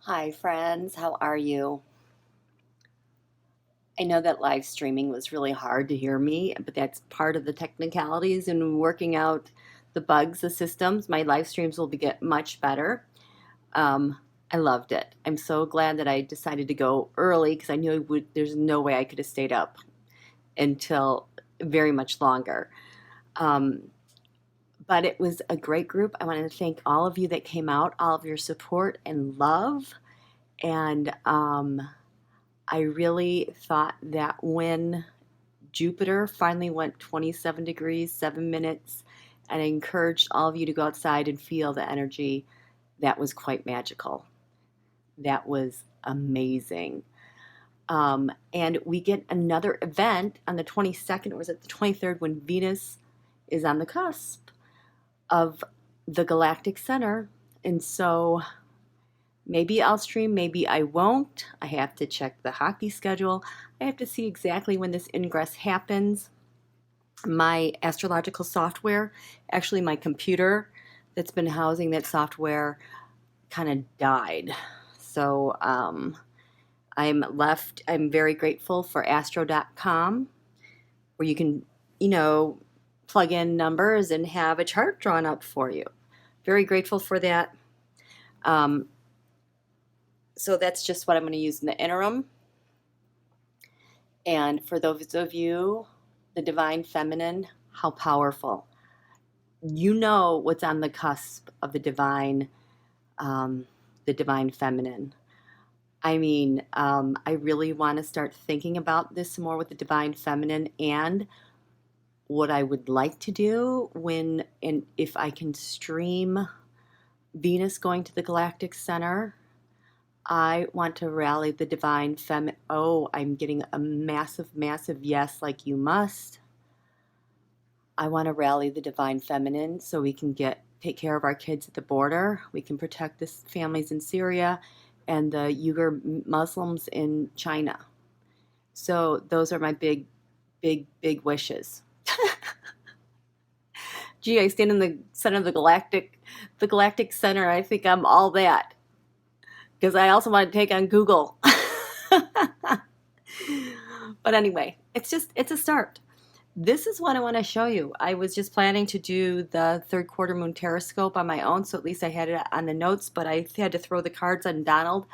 Hi, friends. How are you? I know that live streaming was really hard to hear me, but that's part of the technicalities and working out the bugs, the systems. My live streams will get much better. Um, I loved it. I'm so glad that I decided to go early because I knew there's no way I could have stayed up until very much longer. Um, but it was a great group. I want to thank all of you that came out, all of your support and love. And I really thought that when Jupiter finally went 27 degrees, 7 minutes, and I encouraged all of you to go outside and feel the energy, that was quite magical. That was amazing. And we get another event on the 22nd, or was it the 23rd, when Venus is on the cusp of the galactic center. And so maybe I'll stream, maybe I won't. I have to check the hockey schedule. I have to see exactly when this ingress happens. My astrological software, actually my computer that's been housing that software, kind of died. So I'm very grateful for astro.com, where you can, you know, plug in numbers and have a chart drawn up for you. Very grateful for that. Um, so that's just what I'm going to use in the interim. And for those of you, the divine feminine, how powerful. You know what's on the cusp of the divine feminine. I mean, I really want to start thinking about this more with the divine feminine, and what I would like to do when and if I can stream Venus going to the galactic center. I want to rally the divine feminine. Oh, I'm getting a massive, massive yes, like you must. I want to rally the divine feminine so we can take care of our kids at the border. We can protect the families in Syria and the Uyghur Muslims in China. So those are my big, big, big wishes. Gee, I stand in the center of the galactic center. I think I'm all that because I also want to take on Google. But anyway, it's a start. This is what I want to show you. I was just planning to do the third quarter moon teroscope on my own, so at least I had it on the notes, but I had to throw the cards on Donald,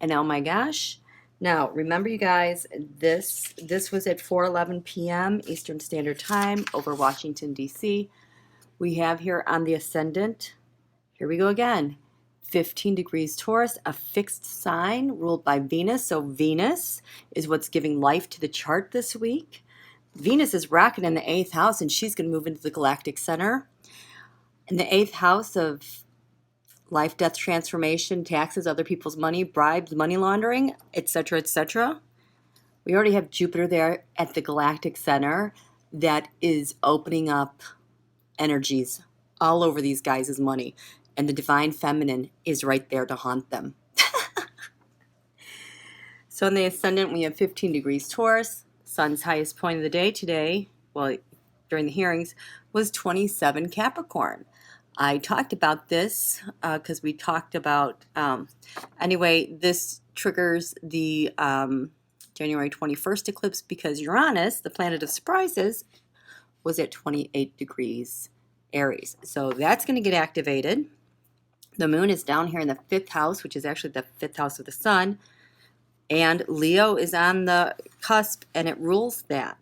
and oh my gosh. Now, remember you guys, this was at 4:11 p.m. Eastern Standard Time over Washington, D.C. We have here on the ascendant, here we go again, 15 degrees Taurus, a fixed sign ruled by Venus. So Venus is what's giving life to the chart this week. Venus is rocking in the 8th house, and she's going to move into the galactic center. In the 8th house of life, death, transformation, taxes, other people's money, bribes, money laundering, etc., etc. We already have Jupiter there at the galactic center that is opening up energies all over these guys' money. And the divine feminine is right there to haunt them. So in the ascendant, we have 15 degrees Taurus. Sun's highest point of the day today, well, during the hearings, was 27 Capricorn. I talked about this because we talked about, anyway, this triggers the January 21st eclipse because Uranus, the planet of surprises, was at 28 degrees Aries. So that's going to get activated. The moon is down here in the 5th house, which is actually the 5th house of the sun. And Leo is on the cusp, and it rules that.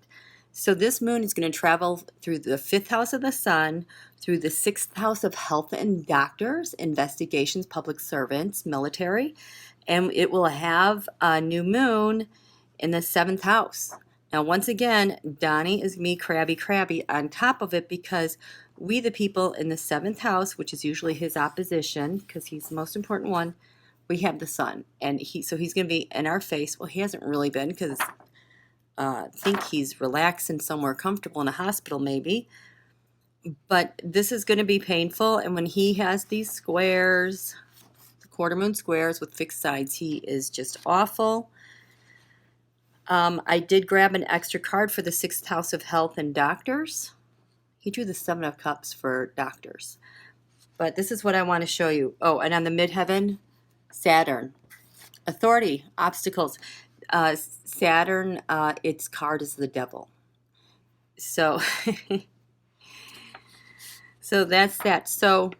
So this moon is going to travel through the 5th house of the sun, through the 6th house of health and doctors, investigations, public servants, military, and it will have a new moon in the 7th house. Now, once again, Donnie is me, crabby on top of it, because we, the people in the 7th house, which is usually his opposition, because he's the most important one, we have the sun, and he's going to be in our face. Well, he hasn't really been, because I think he's relaxing somewhere comfortable in a hospital maybe, but this is going to be painful. And when he has these squares, the quarter moon squares with fixed sides, he is just awful. I did grab an extra card for the 6th house of health and doctors. He drew the 7 of cups for doctors, but this is what I want to show you. Oh, and on the midheaven, Saturn. Authority, obstacles. Saturn, its card is the devil. So, so that's that. So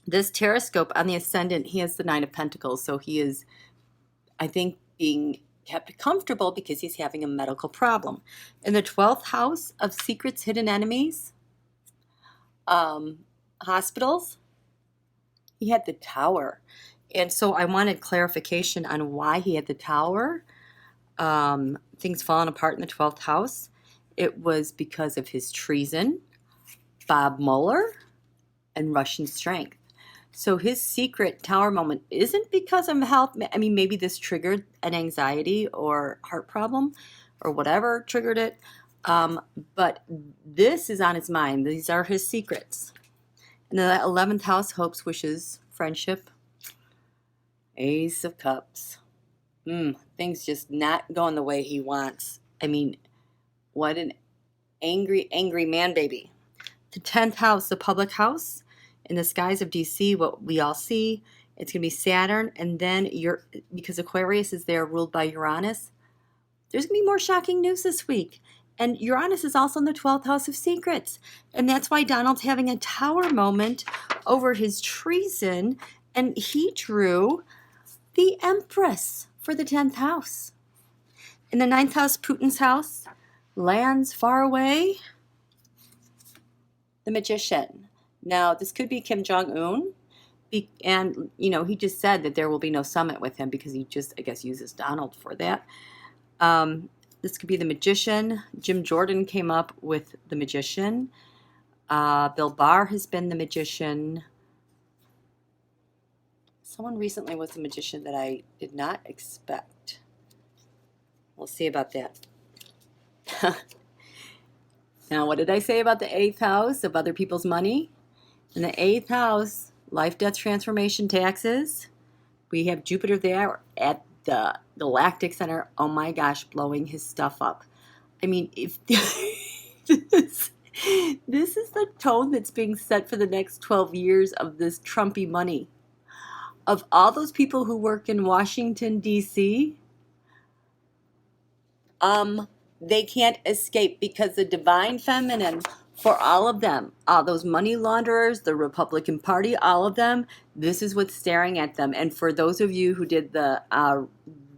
this Taroscope on the ascendant, he has the Nine of Pentacles. So he is, I think, being kept comfortable because he's having a medical problem. In the 12th house of secrets, hidden enemies, hospitals, he had the Tower. And so I wanted clarification on why he had the Tower. Things falling apart in the 12th house. It was because of his treason, Bob Mueller, and Russian strength. So his secret Tower moment isn't because of health. I mean, maybe this triggered an anxiety or heart problem or whatever triggered it. But this is on his mind. These are his secrets. In the 11th house, hopes, wishes, friendship, Ace of Cups. Things just not going the way he wants. I mean, what an angry, angry man baby. The 10th house, the public house. In the skies of DC, what we all see, it's going to be Saturn. And then because Aquarius is there, ruled by Uranus, there's going to be more shocking news this week. And Uranus is also in the 12th house of secrets. And that's why Donald's having a Tower moment over his treason. And he drew the Empress for the 10th house. In the 9th house, Putin's house, lands far away, the Magician. Now, this could be Kim Jong-un. And, he just said that there will be no summit with him because he just, I guess, uses Donald for that. This could be the Magician. Jim Jordan came up with the Magician. Bill Barr has been the Magician. Someone recently was the Magician that I did not expect. We'll see about that. Now, what did I say about the 8th house of other people's money? In the 8th house, life, death, transformation, taxes. We have Jupiter there at the Galactic Center. Oh my gosh, blowing his stuff up. I mean, if this is the tone that's being set for the next 12 years of this Trumpy money. Of all those people who work in Washington, D.C., they can't escape because the divine feminine, for all of them, all those money launderers, the Republican Party, all of them, this is what's staring at them. And for those of you who did the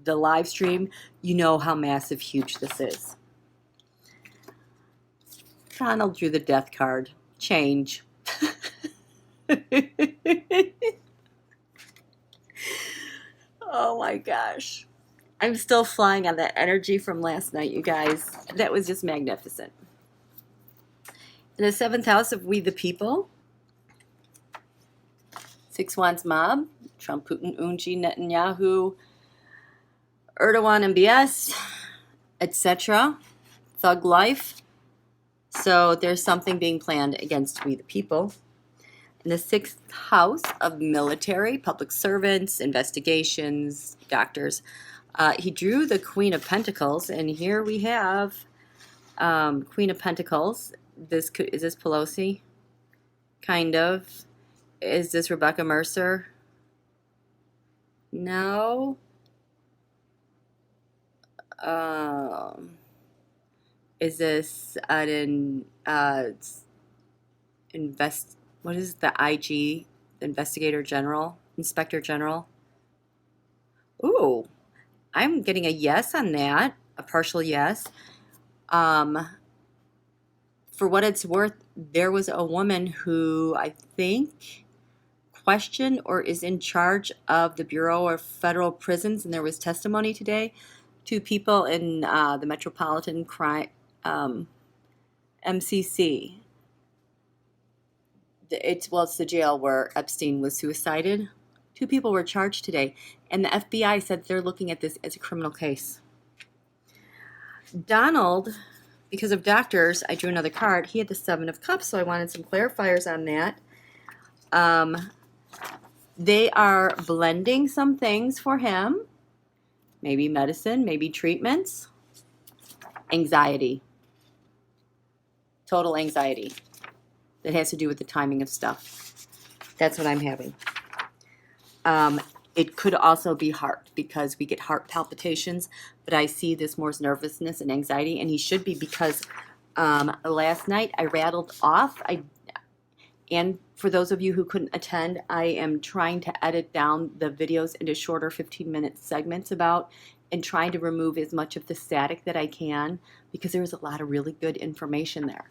live stream, you know how massive, huge this is. Donald drew the death card. Change. Oh my gosh. I'm still flying on that energy from last night, you guys. That was just magnificent. In the 7th house of We the People, Six Wands Mob, Trump, Putin, Unji, Netanyahu, Erdogan, MBS, etc. Thug life. So there's something being planned against We the People. In the 6th house of military, public servants, investigations, doctors, he drew the Queen of Pentacles, and here we have Queen of Pentacles. Is this Pelosi? Kind of. Is this Rebecca Mercer? No. Is this an what is the IG, the Investigator General, Inspector General? Ooh, I'm getting a yes on that, a partial yes. For what it's worth, there was a woman who I think questioned or is in charge of the Bureau of Federal Prisons, and there was testimony today. 2 people in the Metropolitan Crime MCC. It's the jail where Epstein was suicided. 2 people were charged today, and the FBI said they're looking at this as a criminal case. Donald, because of doctors, I drew another card. He had the 7 of Cups, so I wanted some clarifiers on that. They are blending some things for him. Maybe medicine, maybe treatments. Anxiety. Total anxiety. That has to do with the timing of stuff. That's what I'm having. It could also be heart because we get heart palpitations, but I see this more as nervousness and anxiety, and he should be because last night I rattled off. And for those of you who couldn't attend, I am trying to edit down the videos into shorter 15-minute segments and trying to remove as much of the static that I can because there's a lot of really good information there.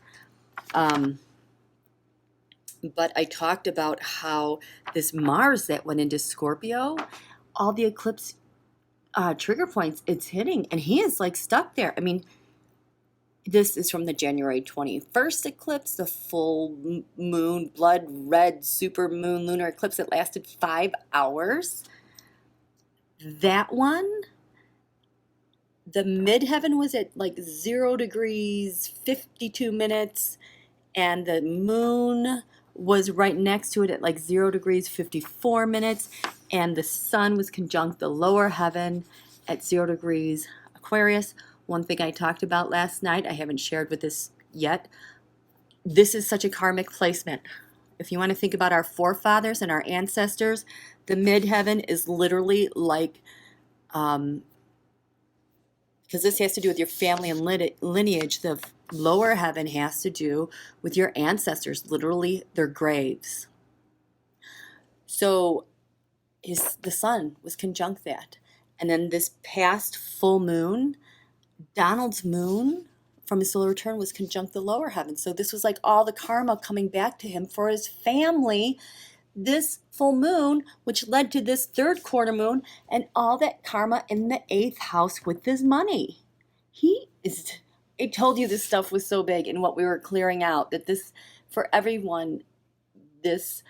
But I talked about how this Mars that went into Scorpio, all the eclipse trigger points it's hitting, and he is like stuck there. I mean, this is from the January 21st eclipse, the full moon, blood red super moon lunar eclipse that lasted 5 hours. That one, the midheaven was at like 0 degrees, 52 minutes, and the moon was right next to it at like 0 degrees, 54 minutes, and the sun was conjunct the lower heaven at 0 degrees Aquarius. One thing I talked about last night, I haven't shared with this yet. This is such a karmic placement. If you want to think about our forefathers and our ancestors, the midheaven is literally like, because this has to do with your family and lineage, the lower heaven has to do with your ancestors, literally their graves. So the sun was conjunct that. And then this past full moon, Donald's moon from his solar return was conjunct the lower heaven. So this was like all the karma coming back to him for his family. This full moon, which led to this third quarter moon, and all that karma in the 8th house with his money. I told you this stuff was so big and what we were clearing out, that this, for everyone, this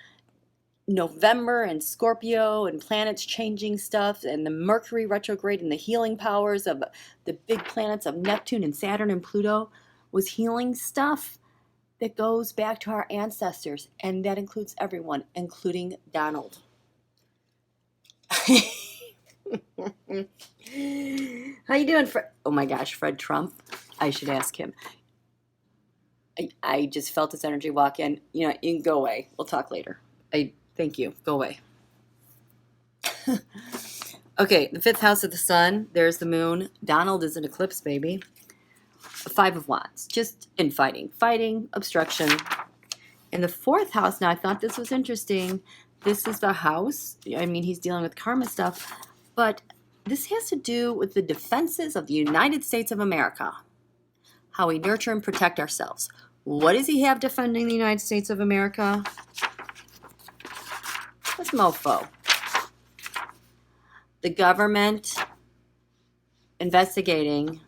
November and Scorpio and planets changing stuff and the Mercury retrograde and the healing powers of the big planets of Neptune and Saturn and Pluto was healing stuff that goes back to our ancestors, and that includes everyone, including Donald. How you doing, Fred? Oh my gosh, Fred Trump. I should ask him. I just felt his energy walk in. You know, you can go away. We'll talk later. Thank you. Go away. Okay, the 5th house of the sun. There's the moon. Donald is an eclipse, baby. 5 of Wands. Just in fighting, obstruction. In the 4th house, now I thought this was interesting. This is the house. I mean, he's dealing with karma stuff, but this has to do with the defenses of the United States of America. How we nurture and protect ourselves. What does he have defending the United States of America? This mofo. The government investigating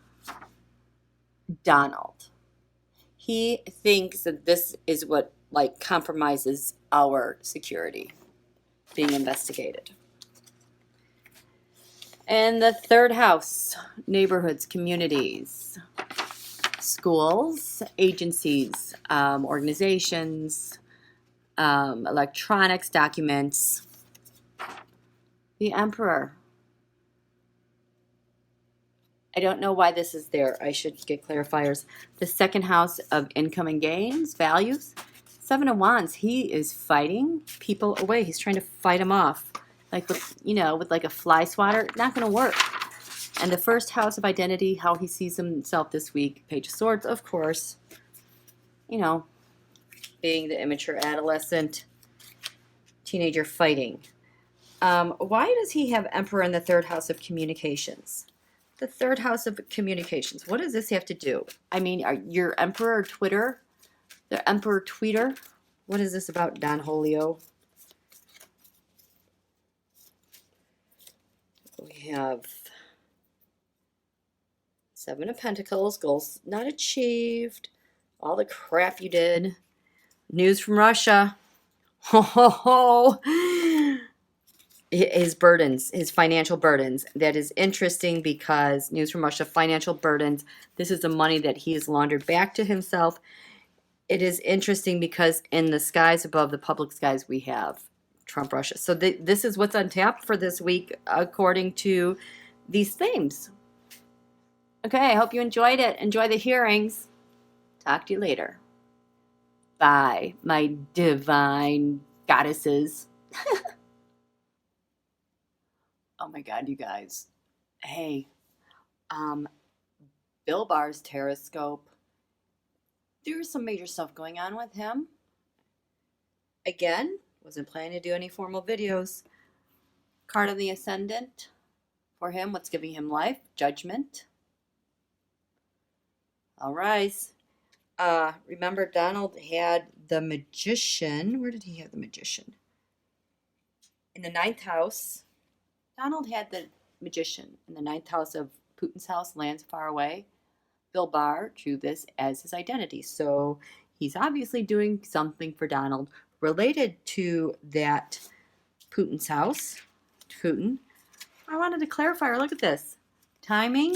Donald. He thinks that this is what like compromises our security, being investigated. And the 3rd house, neighborhoods, communities, schools, agencies, organizations, electronics, documents. The Emperor. I don't know why this is there. I should get clarifiers. The 2nd house of income and gains, values. 7 of Wands. He is fighting people away. He's trying to fight them off. Like, with like a fly swatter. Not going to work. And the 1st house of identity, how he sees himself this week. Page of Swords, of course. Being the immature adolescent, teenager fighting. Why does he have Emperor in the 3rd house of communications? The 3rd house of communications. What does this have to do? I mean, your Emperor Twitter? The Emperor Tweeter? What is this about, Don Holio? We have 7 of Pentacles, goals not achieved, all the crap you did. News from Russia. Ho, ho, ho. His burdens, his financial burdens. That is interesting because news from Russia, financial burdens. This is the money that he has laundered back to himself. It is interesting because in the skies above, the public skies, we have Trump, Russia. So this is what's on tap for this week according to these themes. Okay, I hope you enjoyed it. Enjoy the hearings. Talk to you later. Bye, my divine goddesses. Oh my God, you guys. Hey, um, Bill Barr's Taroscope. There's some major stuff going on with him. Again, wasn't planning to do any formal videos. Card of the Ascendant for him. What's giving him life? Judgment. All right. Remember, Donald had the Magician. Where did he have the Magician? In the ninth house. Donald had the Magician in the ninth house of Putin's house, lands far away. Bill Barr drew this as his identity. So he's obviously doing something for Donald related to that Putin's house. Putin. I wanted to clarify, look at this. Timing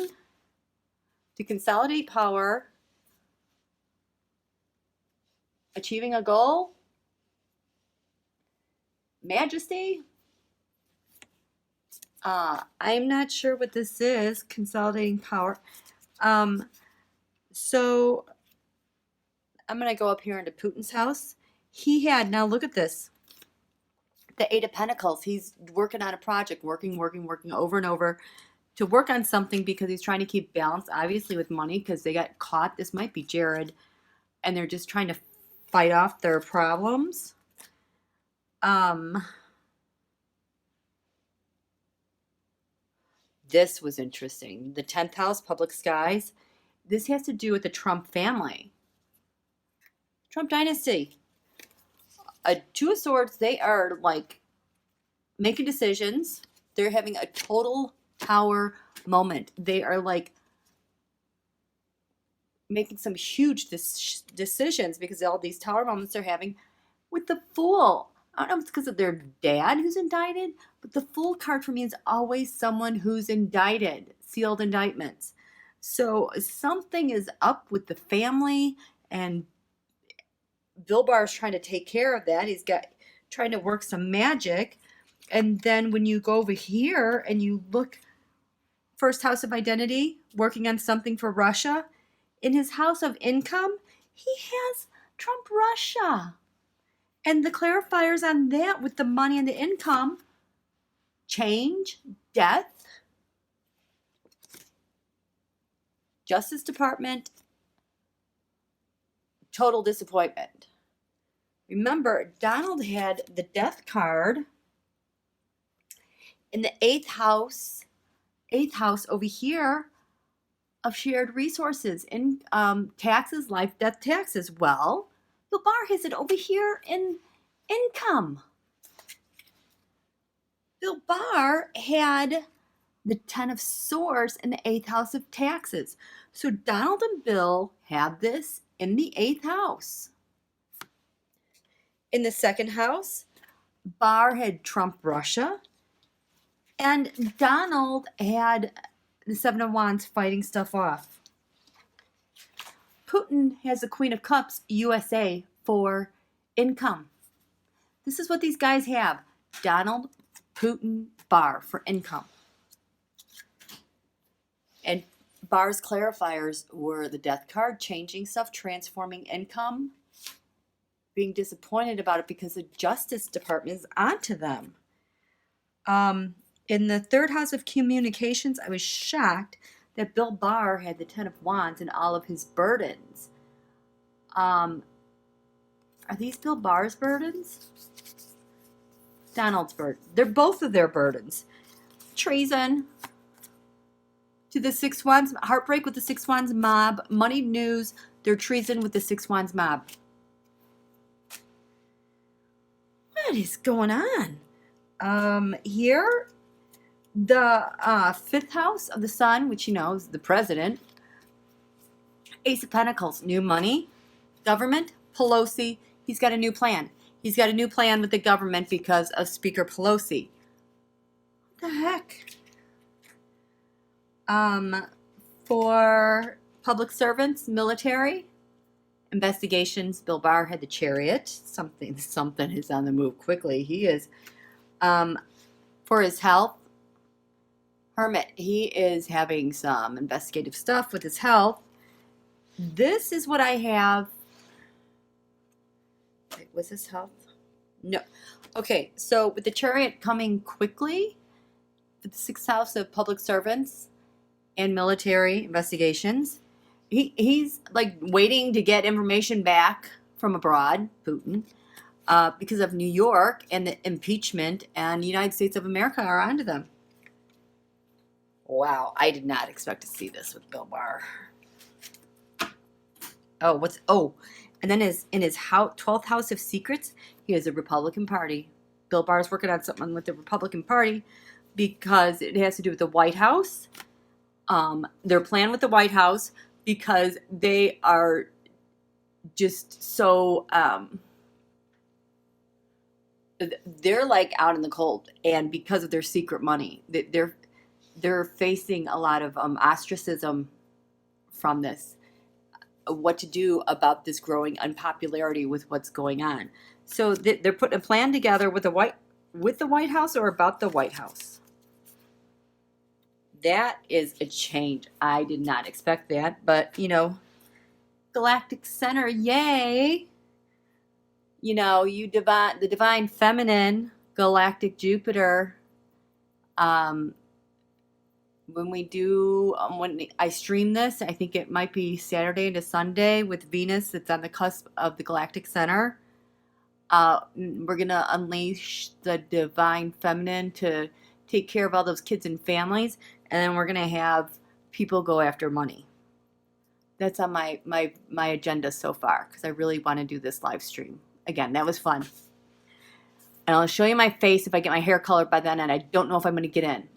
to consolidate power, achieving a goal, majesty. I'm not sure what this is, consolidating power. So I'm going to go up here into Putin's house. He had, now look at this, the Eight of Pentacles. He's working on a project, working over and over to work on something because he's trying to keep balance, obviously, with money because they got caught. This might be Jared, and they're just trying to fight off their problems. This was interesting. The 10th house, public skies. This has to do with the Trump family. Trump dynasty. Two of Swords, they are like making decisions. They're having a total power moment. They are like making some huge decisions because of all these tower moments they're having with the Fool. I don't know if it's because of their dad who's indicted, but the Fool card for me is always someone who's indicted, sealed indictments. So something is up with the family, and Bill Barr is trying to take care of that. He's trying to work some magic. And then when you go over here and you look, first house of identity, working on something for Russia. In his house of income, he has Trump Russia. And the clarifiers on that with the money and the income, change, death, Justice Department, total disappointment. Remember, Donald had the death card in the eighth house over here of shared resources, in taxes, life, death, taxes. Well, Bill Barr has it over here in income. Bill Barr had the 10 of Swords in the 8th house of taxes. So Donald and Bill have this in the 8th house. In the 2nd house, Barr had Trump Russia, and Donald had the 7 of Wands fighting stuff off. Putin has the Queen of Cups, USA, for income. This is what these guys have. Donald, Putin, Barr for income. And Barr's clarifiers were the death card, changing stuff, transforming income, being disappointed about it because the Justice Department is onto them. In the 3rd house of communications, I was shocked that Bill Barr had the 10 of Wands and all of his burdens. Are these Bill Barr's burdens? Donald's burden. They're both of their burdens. Treason to the 6 Wands, heartbreak with the 6 Wands mob, money news, they're treason with the 6 Wands mob. What is going on? Here, the 5th house of the Sun, which you know is the president, Ace of Pentacles, new money, government, Pelosi, he's got a new plan. He's got a new plan with the government because of Speaker Pelosi. What the heck? For public servants, military, investigations, Bill Barr had the Chariot. Something is on the move quickly. He is. For his health, Hermit, he is having some investigative stuff with his health. This is what I have. Wait, was this health? No. Okay, so with the Chariot coming quickly, the 6th house of public servants and military investigations. He's like waiting to get information back from abroad, Putin, because of New York and the impeachment, and the United States of America are onto them. Wow, I did not expect to see this with Bill Barr. And then in his 12th house of secrets, he has a Republican Party. Bill Barr's working on something with the Republican Party because it has to do with the White House. Their plan with the White House, because they are just so they're like out in the cold, and because of their secret money, they're facing a lot of ostracism from this. What to do about this growing unpopularity with what's going on? So they're putting a plan together with the White House, or about the White House. That is a change. I did not expect that, but Galactic Center, yay! The divine feminine, galactic Jupiter. When I stream this, I think it might be Saturday into Sunday with Venus. It's on the cusp of the galactic center. We're going to unleash the divine feminine to take care of all those kids and families. And then we're going to have people go after money. That's on my agenda so far, because I really want to do this live stream. Again, that was fun. And I'll show you my face if I get my hair colored by then, and I don't know if I'm going to get in.